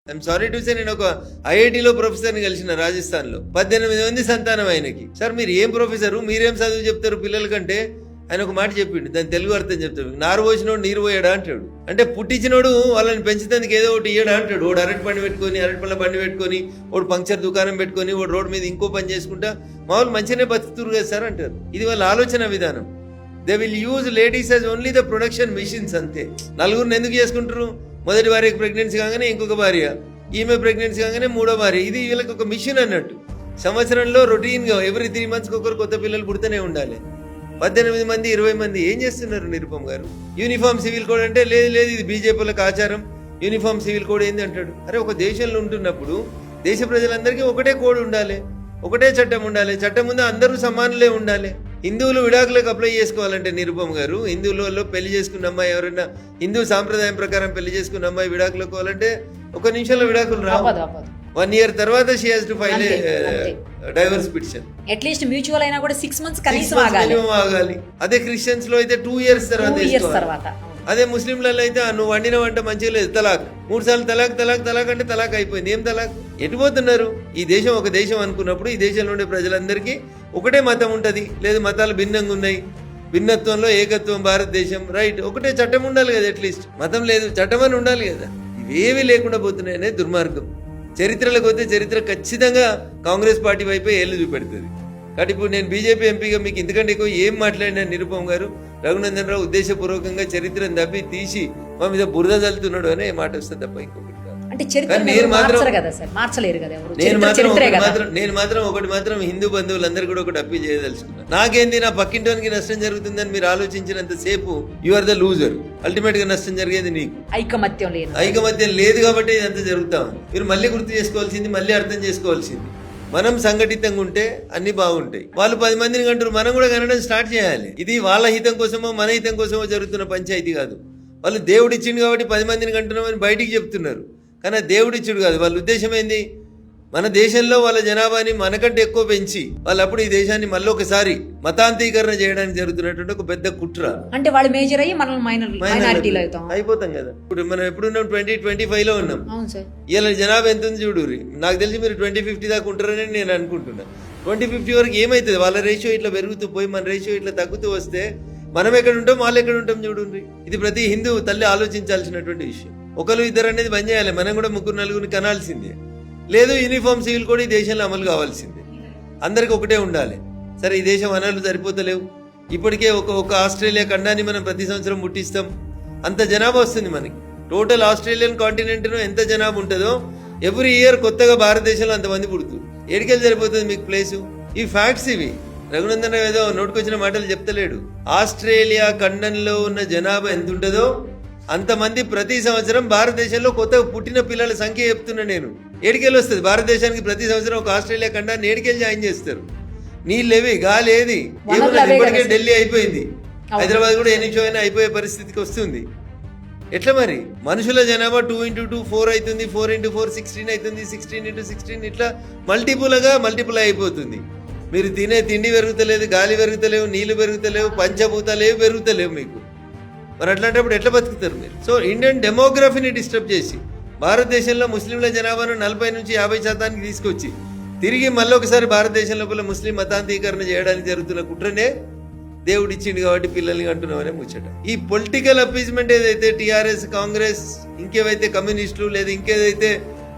I'm sorry to say, నేను ఒక ఐఐటిలో ప్రొఫెసర్ని కలిసిన రాజస్థాన్లో. 18 మంది సంతానం ఆయనకి. సార్ మీరు ఏం ప్రొఫెసరు, మీరేం చదువు చెప్తారు పిల్లల కంటే? ఆయన ఒక మాట చెప్పిండు, దాని తెలుగు అర్థం చెప్తాడు. నారు పోసినోడు నీరు పోయాడా అంటాడు. అంటే పుట్టించినోడు వాళ్ళని పెంచుతందుకు ఏదో ఒకటి ఇయ్యడా అంటాడు. ఓడు అరటి బండి పెట్టుకొని, అరటిపళ్ళ బండి పెట్టుకొని, ఓడు పంక్చర్ దుకాణం పెట్టుకొని, ఓడు రోడ్డు మీద ఇంకో పని చేసుకుంటా మామూలు మంచిగానే బతుకుతురు కదా సార్ అంటారు. ఇది వాళ్ళ ఆలోచన విధానం. They will use ladies as only the production machines అంతే. నలుగురిని ఎందుకు చేసుకుంటారు? మొదటి భార్యకి ప్రెగ్నెన్సీ కాగానే ఇంకొక భార్య, ఈమె ప్రెగ్నెన్సీ కాగానే మూడో భార్య. ఇది వీళ్ళకి ఒక మిషన్ అన్నట్టు. సంవత్సరంలో రొటీన్గా ఎవ్రీ 3 months ఒకరు కొత్త పిల్లలు పుడితేనే ఉండాలి. 18 మంది 20 మంది ఏం చేస్తున్నారు నిరుపమ్ గారు? యూనిఫామ్ సివిల్ కోడ్ అంటే లేదు లేదు ఇది బీజేపీలకు ఆచారం, యూనిఫామ్ సివిల్ కోడ్ ఏంది అంటాడు. అరే ఒక దేశంలో ఉంటున్నప్పుడు దేశ ప్రజలందరికీ ఒకటే కోడ్ ఉండాలి, ఒకటే చట్టం ఉండాలి. చట్టం ముందు అందరూ సమానులే ఉండాలి. హిందువులు విడాకులకు అప్లై చేసుకోవాలంటే నిరుపమ్ గారు, హిందువులలో పెళ్లి చేసుకున్న అమ్మాయి ఎవరైనా హిందూ సాంప్రదాయం ప్రకారం పెళ్లి చేసుకున్న అమ్మాయి విడాకులకు పోవాలంటే 1 నిమిషంలో విడాకులు రావు. 1 year తర్వాత she has to file divorce petition. At least mutual అయినా కూడా 6 months కనీసం ఆగాలి. అదే క్రిస్టియన్స్ లో అయితే 2 years తర్వాత. అదే ముస్లింలలో అయితే నువ్వు వండిన వంట మంచిగా లేదు, తలాక్. 3 సార్లు తలాక్ తలాక్ తలాక్ అంటే తలాక్ అయిపోయింది. ఏం తలాక్? ఎటుపోతున్నారు? ఈ దేశం ఒక దేశం అనుకున్నప్పుడు ఈ దేశంలో ఉండే ప్రజలందరికీ ఒకటే మతం ఉంటుంది, లేదు మతాలు భిన్నంగా ఉన్నాయి. భిన్నత్వంలో ఏకత్వం భారతదేశం, రైట్. ఒకటే చట్టం ఉండాలి కదా, అట్లీస్ట్ మతం లేదు చట్టం అని ఉండాలి కదా. ఇవేవి లేకుండా పోతున్నాయనే దుర్మార్గం. చరిత్రలకు పోతే చరిత్ర ఖచ్చితంగా కాంగ్రెస్ పార్టీ వైపే ఏళ్ళు చూపెడుతుంది. కాబట్టి ఇప్పుడు నేను బీజేపీ ఎంపీగా మీకు ఇంతకంటే ఎక్కువ ఏం మాట్లాడినా నిరుపమ్ గారు, రఘునందన్ రావు ఉద్దేశపూర్వకంగా చరిత్రను తప్పి తీసి మా మీద బురద చల్లుతున్నాడు అనే మాట వస్తుంది తప్ప ఇంకొకటి నేను మాత్రం ఒకటి మాత్రం హిందూ బంధువులందరూ కూడా ఒకటి అప్పీల్ చేయదలుచుకున్నాను. నాకేంది నా పక్కింటోనికి నష్టం జరుగుతుందని మీరు ఆలోచించినంత సేపు you are the loser. Ultimate గా నష్టం జరిగేది నీకు. ఐకమత్యం లేదు కాబట్టి ఇదంతా జరుగుతా ఉంది. మీరు మళ్ళీ గుర్తు చేసుకోవాల్సింది, మళ్ళీ అర్థం చేసుకోవాల్సింది, మనం సంఘటితంగా ఉంటే అన్ని బాగుంటాయి. వాళ్ళు 10 మందిని కంటారు, మనం కూడా కనడం స్టార్ట్ చేయాలి. ఇది వాళ్ళ హితం కోసమో మన హితం కోసమో జరుగుతున్న పంచాయతీ కాదు. వాళ్ళు దేవుడు ఇచ్చిండు కాబట్టి 10 మందిని కంటున్నామని బయటికి చెప్తున్నారు, కానీ దేవుడిచ్చుడు కాదు. వాళ్ళ ఉద్దేశం ఏంది? మన దేశంలో వాళ్ళ జనాభాని మనకంటే ఎక్కువ పెంచి వాళ్ళప్పుడు ఈ దేశాన్ని మళ్ళీ ఒకసారి మతాంతీకరణ చేయడానికి జరుగుతున్నటువంటి ఒక పెద్ద కుట్ర. అంటే వాళ్ళు మేజర్ అయ్యి మనం మైనారిటీలో అయిపోతాం కదా. ఇప్పుడు మనం ఎప్పుడున్నాం? 2025 లో ఉన్నాం. ఇలా జనాభా ఎంత ఉంది చూడు. నాకు తెలిసి మీరు 2050 దాకా ఉంటారని నేను అనుకుంటున్నా. 2050 వరకు ఏమైతుంది? వాళ్ళ రేషియో ఇట్లా పెరుగుతూ పోయి మన రేషియో ఇట్లా తగ్గుతూ వస్తే మనం ఎక్కడ ఉంటాం, వాళ్ళు ఎక్కడ ఉంటాం చూడండి. ఇది ప్రతి హిందూ తల్లి ఆలోచించాల్సినటువంటి విషయం. ఒకరు ఇద్దరు అనేది బంద్ చేయాలి. మనం కూడా 3-4 కనాల్సిందే. లేదు యూనిఫామ్ సివిల్ కూడా ఈ దేశంలో అమలు కావాల్సిందే. అందరికి ఒకటే ఉండాలి. సరే ఈ దేశం వనరులు సరిపోతలేవు. ఇప్పటికే ఒక ఆస్ట్రేలియా ఖండాన్ని మనం ప్రతి సంవత్సరం ముట్టిస్తాం. అంత జనాభా వస్తుంది మనకి. టోటల్ ఆస్ట్రేలియన్ కాంటినెంట్లో ఎంత జనాభా ఉంటుందో ఎవ్రీ ఇయర్ కొత్తగా భారతదేశంలో అంతమంది పుడుతుంది. ఏడికెళ్ళి సరిపోతుంది మీకు ప్లేసు? ఈ ఫ్యాక్ట్స్ ఇవి. రఘునందన్ ఏదో నోటుకొచ్చిన మాటలు చెప్తలేడు. ఆస్ట్రేలియా ఖండంలో ఉన్న జనాభా ఎంత ఉంటుందో అంతమంది ప్రతి సంవత్సరం భారతదేశంలో కొత్తగా పుట్టిన పిల్లల సంఖ్య చెప్తున్నా నేను. ఏడికెళ్ళి వస్తుంది భారతదేశానికి ప్రతి సంవత్సరం ఒక ఆస్ట్రేలియా ఖండాన్ని ఏడికెళ్ళి జాయిన్ చేస్తారు? నీళ్ళేవి, గాలి ఏది, ఏమున్నది? ఇప్పటికే ఢిల్లీ అయిపోయింది, హైదరాబాద్ కూడా ఏ నిమిషం అయినా అయిపోయే పరిస్థితికి వస్తుంది. ఎట్లా మరి? మనుషుల జనాభా 2 into 2 4 అవుతుంది, 4 into 4 16 అవుతుంది, 16 into 16 ఇట్లా మల్టిపుల్ అయిపోతుంది. మీరు తినే తిండి పెరుగుతలేదు, గాలి పెరుగుతలేవు, నీళ్లు పెరుగుతలేవు, పంచభూతాలేవి పెరుగుతలేవు మీకు. మరి అట్లాంటప్పుడు ఎట్లా బతుకుతారు మీరు? సో ఇండియన్ డెమోగ్రఫీని డిస్టర్బ్ చేసి భారతదేశంలో ముస్లింల జనాభాను 40 నుంచి 50% తీసుకొచ్చి తిరిగి మళ్ళీ ఒకసారి భారతదేశం లోపల ముస్లిం మతాంతీకరణ చేయడానికి జరుగుతున్న కుట్రనే దేవుడు ఇచ్చిండు కాబట్టి పిల్లల్ని అంటున్నామనే ముచ్చట. ఈ పొలిటికల్ అపీజ్మెంట్ ఏదైతే టీఆర్ఎస్, కాంగ్రెస్, ఇంకేవైతే కమ్యూనిస్టులు లేదా ఇంకేదైతే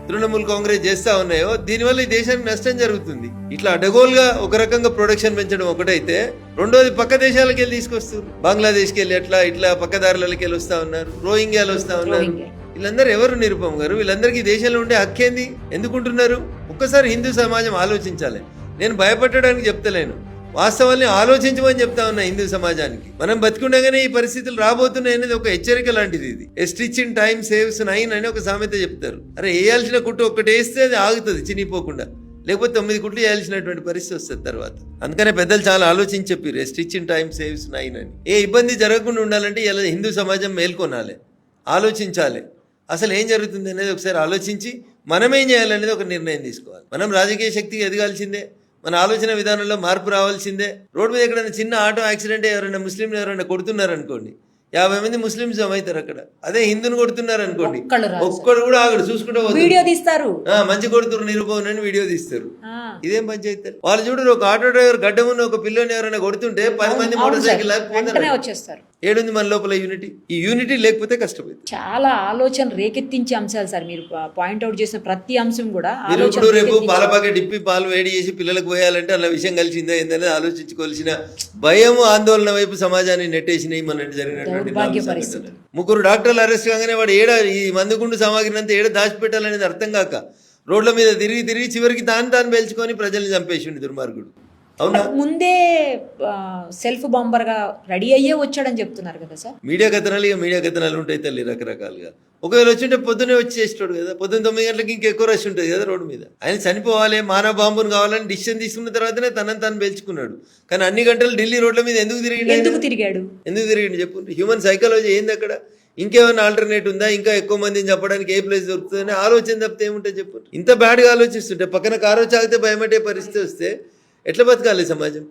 తృణమూల్ కాంగ్రెస్ చేస్తా ఉన్నాయో దీనివల్ల ఈ దేశానికి నష్టం జరుగుతుంది. ఇట్లా అడగోలుగా ఒక రకంగా ప్రొడక్షన్ పెంచడం ఒకటైతే, రెండోది పక్క దేశాలకు వెళ్ళి తీసుకొస్తారు. బంగ్లాదేశ్కి వెళ్ళి ఇట్లా పక్కదారులకి వెళ్ళి వస్తా ఉన్నారు, రోహింగ్యాలు వస్తా ఉన్నారు. వీళ్ళందరూ ఎవరు నిరుపమ్ గారు? వీళ్ళందరికీ దేశంలో ఉండే హక్కేంది? ఎందుకుంటున్నారు? ఒక్కసారి హిందూ సమాజం ఆలోచించాలి. నేను భయపడడానికి చెప్తలేను, వాస్తవాన్ని ఆలోచించమని చెప్తా ఉన్నా హిందూ సమాజానికి. మనం బతికుండగానే ఈ పరిస్థితులు రాబోతున్నాయి అనేది ఒక హెచ్చరిక లాంటిది. ఇది ఎ స్టిచ్ ఇన్ టైమ్ సేవ్స్ 9 అని ఒక సామెత చెప్తారు. అరే వేయాల్సిన కుట్టు ఒక్కటి వేస్తే అది ఆగుతుంది చినిపోకుండా, లేకపోతే 9 కుట్లు వేయాల్సినటువంటి పరిస్థితి వస్తుంది తర్వాత. అందుకనే పెద్దలు చాలా ఆలోచించి చెప్పారు ఎ స్టిచ్ ఇన్ టైమ్ సేవ్స్ 9 అని. ఏ ఇబ్బంది జరగకుండా ఉండాలంటే ఇలా హిందూ సమాజం మేల్కొనాలి, ఆలోచించాలి. అసలు ఏం జరుగుతుంది అనేది ఒకసారి ఆలోచించి మనం ఏం చేయాలనేది ఒక నిర్ణయం తీసుకోవాలి. మనం రాజకీయ శక్తికి ఎదగాల్సిందే, మన ఆలోచన విధానంలో మార్పు రావాల్సిందే. రోడ్డు మీద ఎక్కడైనా చిన్న ఆటో యాక్సిడెంట్ ఎవరైనా ముస్లింలు ఎవరైనా కొడుతున్నారనుకోండి, 50 మంది ముస్లిమ్స్ జమ అవుతారు అక్కడ. అదే హిందూని కొడుతున్నారు అనుకోండి, ఒక్కళ్ళు రాదు ఒక్కడు కూడా ఆగడు, చూసుకుంటూ పోతారు. వీడియో తీస్తారు, మంచి కొడుతున్నారు నిరూపణ అని వీడియో తీస్తారు. ఇదేం పంచాయతీ? వాళ్ళు చూడరు, ఒక ఆటో డ్రైవర్ గడ్డమున్న ఒక పిల్లని ఎవరైనా కొడుతుంటే 10 మంది మోటార్ సైకిల్ వెంటనే వచ్చేస్తారు. ఏడుంది మన లోపల యూనిటీ? ఈ యూనిటీ లేకపోతే కష్టమైంది. చాలా ఆలోచన రేకెత్తించే అంశాలు సార్ మీరు పాయింట్అవుట్ చేసిన ప్రతి అంశం కూడా. మీరు ఇప్పుడు రేపు పాల ప్యాకెట్ ఇప్పి పాలు వేడి చేసి పిల్లలకు పోయాలంటే అలా విషయం కలిసిందా ఏందనేది ఆలోచించుకోవాల్సిన భయం, ఆందోళన వైపు సమాజాన్ని నెట్టేసినాయి మన జరిగినటువంటి 3 డాక్టర్లు అరెస్ట్ కాగానే వాడు ఈ మందుగుండు సామాగ్రిని అంతా ఏడ దాచిపెట్టాలనేది అర్థం కాక రోడ్ల మీద తిరిగి చివరికి తాను పేల్చుకొని ప్రజల్ని చంపేసిండు దుర్మార్గుడు. అవునా? ముందే సెల్ఫ్ బాంబర్ గా రెడీ అయ్యే వచ్చాడని చెప్తున్నారు కదా సార్. మీడియా కథనాలు ఉంటాయి తల్లి రకరకాలుగా. ఒకవేళ వచ్చింటే పొద్దున్నే వచ్చి చేస్తాడు కదా, పొద్దున్న 9 గంటలకి ఇంకెక్కువ రష్ ఉంటుంది కదా రోడ్డు మీద. ఆయన చనిపోవాలి, మానవ బాంబును కావాలని డిసిషన్ తీసుకున్న తర్వాతనే తనని పేల్చుకున్నాడు. కానీ అన్ని గంటలు ఢిల్లీ రోడ్ల మీద ఎందుకు తిరిగిండు చెప్పు. హ్యూమన్ సైకాలజీ ఏంది అక్కడ? ఇంకేమైనా ఆల్టర్నేట్ ఉందా? ఇంకా ఎక్కువ మందిని చెప్పడానికి ఏ ప్లేస్ దొరుకుతుందని ఆలోచన తప్పితే ఏముంటుంది చెప్పు. ఇంత బ్యాడ్గా ఆలోచిస్తుంటే పక్కన కారు చాగితే భయపడే పరిస్థితి వస్తే ఎట్లా బతకాలి సమాజం?